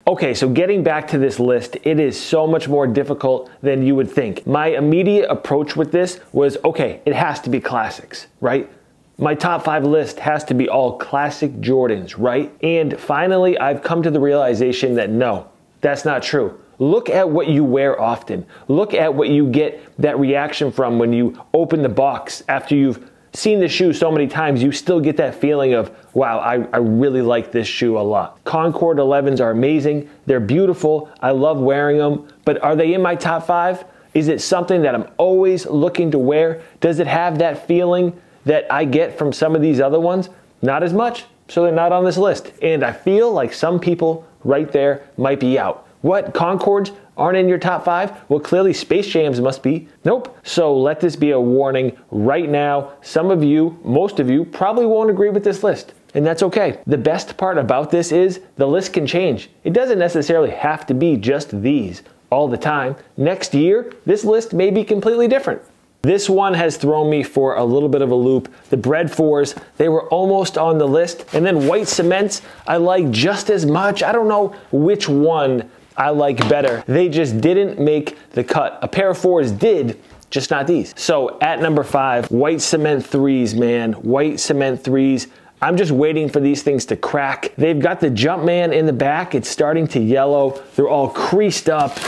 Okay, so getting back to this list, it is so much more difficult than you would think. My immediate approach with this was, okay, it has to be classics, right? My top 5 list has to be all classic Jordans, right? And finally, I've come to the realization that no, that's not true. Look at what you wear often. Look at what you get that reaction from when you open the box after you've seen the shoe so many times. You still get that feeling of, wow, I really like this shoe a lot. Concord 11s are amazing. They're beautiful. I love wearing them. But are they in my top 5? Is it something that I'm always looking to wear? Does it have that feeling that I get from some of these other ones? Not as much, so they're not on this list. And I feel like some people right there might be out. What, Concords aren't in your top 5? Well, clearly Space Jams must be. Nope. So let this be a warning right now. Some of you, most of you, probably won't agree with this list, and that's okay. The best part about this is the list can change. It doesn't necessarily have to be just these all the time. Next year, this list may be completely different. This one has thrown me for a little bit of a loop. The Bread 4s, they were almost on the list. And then white cements, I like just as much. I don't know which one I like better. They just didn't make the cut. A pair of 4s did, just not these. So at number 5, white cement 3s, man. White cement 3s. I'm just waiting for these things to crack. They've got the Jumpman in the back. It's starting to yellow. They're all creased up.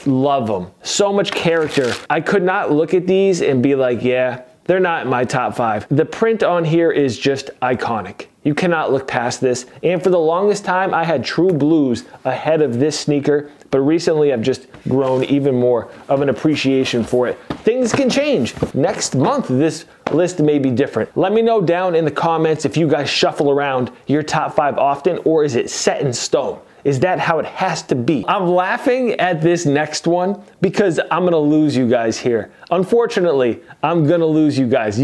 Love them. So much character. I could not look at these and be like, yeah, they're not in my top 5. The print on here is just iconic. You cannot look past this. And for the longest time, I had true blues ahead of this sneaker, but recently I've just grown even more of an appreciation for it. Things can change. Next month, this list may be different. Let me know down in the comments if you guys shuffle around your top 5 often, or is it set in stone? Is that how it has to be? I'm laughing at this next one because I'm gonna lose you guys here. Unfortunately, I'm gonna lose you guys.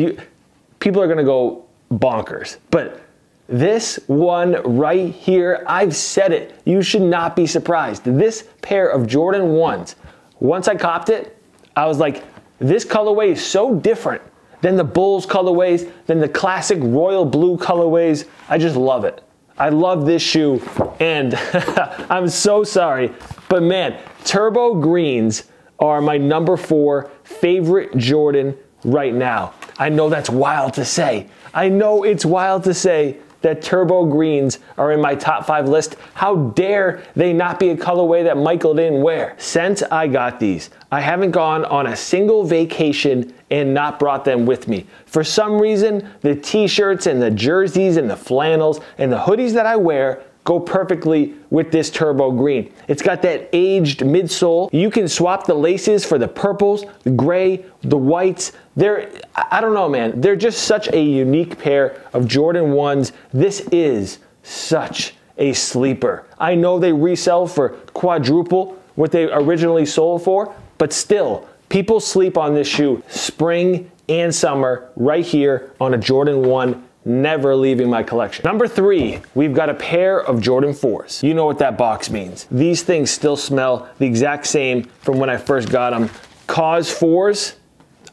People are gonna go bonkers. But this one right here, I've said it. You should not be surprised. This pair of Jordan 1s, once I copped it, I was like, this colorway is so different than the Bulls colorways, than the classic royal blue colorways. I just love it. I love this shoe, and I'm so sorry, but man, turbo greens are my number 4 favorite Jordan right now. I know that's wild to say. I know it's wild to say that turbo greens are in my top 5 list. How dare they not be a colorway that Michael didn't wear? Since I got these, I haven't gone on a single vacation and not brought them with me. For some reason, the t-shirts and the jerseys and the flannels and the hoodies that I wear go perfectly with this turbo green. It's got that aged midsole. You can swap the laces for the purples, the gray, the whites. I don't know, man. They're just such a unique pair of Jordan 1s. This is such a sleeper. I know they resell for quadruple what they originally sold for, but still, people sleep on this shoe spring and summer right here on a Jordan 1, never leaving my collection. Number 3, we've got a pair of Jordan 4s. You know what that box means. These things still smell the exact same from when I first got them. Cause 4s,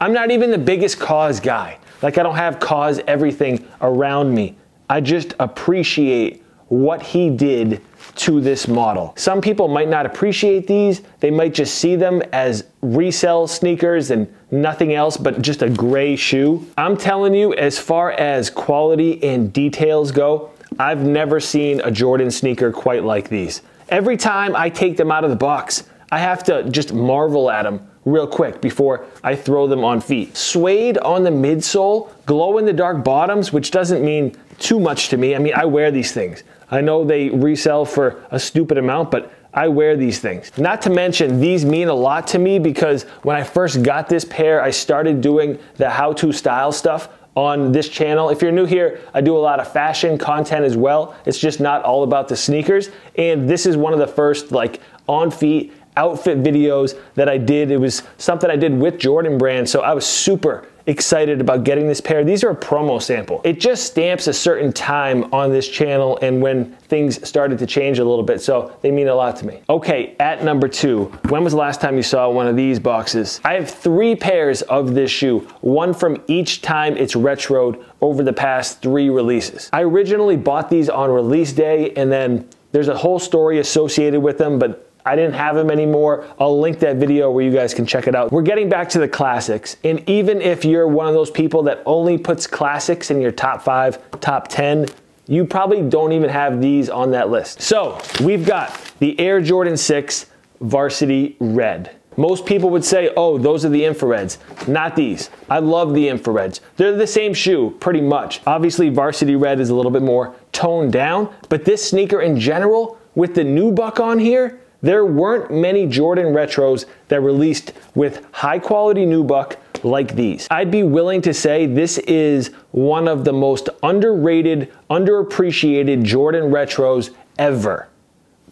I'm not even the biggest Cause guy. Like, I don't have Cause everything around me. I just appreciate what he did to this model. Some people might not appreciate these. They might just see them as resale sneakers and nothing else but just a gray shoe. I'm telling you, as far as quality and details go, I've never seen a Jordan sneaker quite like these. Every time I take them out of the box, I have to just marvel at them real quick before I throw them on feet. Suede on the midsole, glow in the dark bottoms, which doesn't mean too much to me. I mean, I wear these things. I know they resell for a stupid amount, but I wear these things. Not to mention, these mean a lot to me because when I first got this pair, I started doing the how-to style stuff on this channel. If you're new here, I do a lot of fashion content as well. It's just not all about the sneakers. And this is one of the first like on-feet outfit videos that I did. It was something I did with Jordan Brand, so I was super excited about getting this pair. These are a promo sample. It just stamps a certain time on this channel and when things started to change a little bit, so they mean a lot to me. Okay, at number 2, when was the last time you saw one of these boxes? I have 3 pairs of this shoe, one from each time it's retroed over the past 3 releases. I originally bought these on release day, and then There's a whole story associated with them, but I didn't have them anymore. I'll link that video where you guys can check it out. We're getting back to the classics. And even if you're one of those people that only puts classics in your top 5, top 10, you probably don't even have these on that list. So we've got the Air Jordan 6 Varsity Red. Most people would say, oh, those are the infrareds. Not these. I love the infrareds. They're the same shoe, pretty much. Obviously, Varsity Red is a little bit more toned down, but this sneaker in general, with the nubuck on here, there weren't many Jordan retros that released with high quality nubuck like these. I'd be willing to say this is one of the most underrated, underappreciated Jordan retros ever.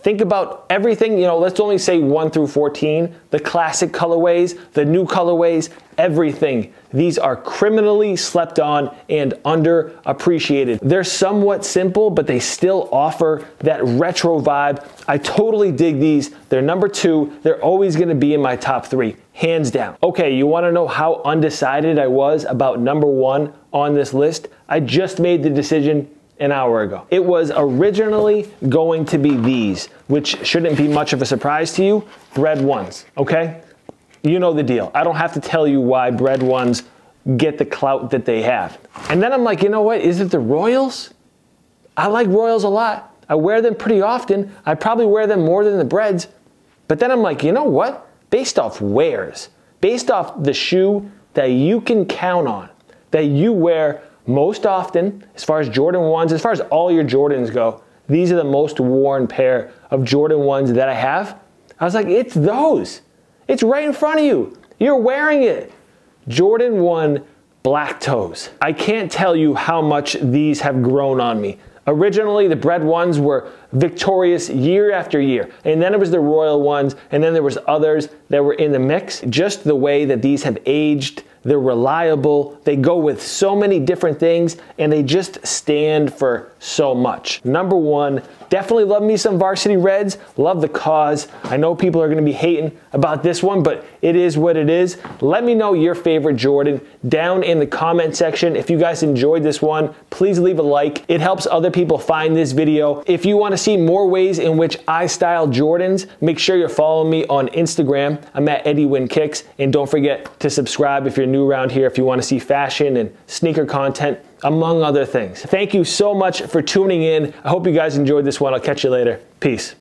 Think about everything, you know, let's only say 1 through 14, the classic colorways, the new colorways, everything. These are criminally slept on and underappreciated. They're somewhat simple, but they still offer that retro vibe. I totally dig these. They're number 2. They're always gonna be in my top 3, hands down. Okay, you wanna know how undecided I was about number 1 on this list? I just made the decision an hour ago. It was originally going to be these, which shouldn't be much of a surprise to you, Bred Ones, okay? You know the deal. I don't have to tell you why Bred Ones get the clout that they have. And then I'm like, you know what, is it the Royals? I like Royals a lot. I wear them pretty often. I probably wear them more than the Breds. But then I'm like, you know what? Based off wears, based off the shoe that you can count on, that you wear most often, as far as Jordan 1s, as far as all your Jordans go, these are the most worn pair of Jordan 1s that I have. I was like, it's those. It's right in front of you. You're wearing it. Jordan 1 black toes. I can't tell you how much these have grown on me. Originally, the Bred Ones were victorious year after year. And then it was the Royal ones, and then there was others that were in the mix. Just the way that these have aged, they're reliable, they go with so many different things, and they just stand for so much. Number 1, definitely love me some Varsity Reds, love the cause. I know people are gonna be hating about this one, but it is what it is. Let me know your favorite Jordan down in the comment section. If you guys enjoyed this one, please leave a like. It helps other people find this video. If you wanna see more ways in which I style Jordans, make sure you're following me on Instagram. I'm at EddieWinKicks, and don't forget to subscribe if you're new around here, if you want to see fashion and sneaker content, among other things. Thank you so much for tuning in. I hope you guys enjoyed this one. I'll catch you later. Peace.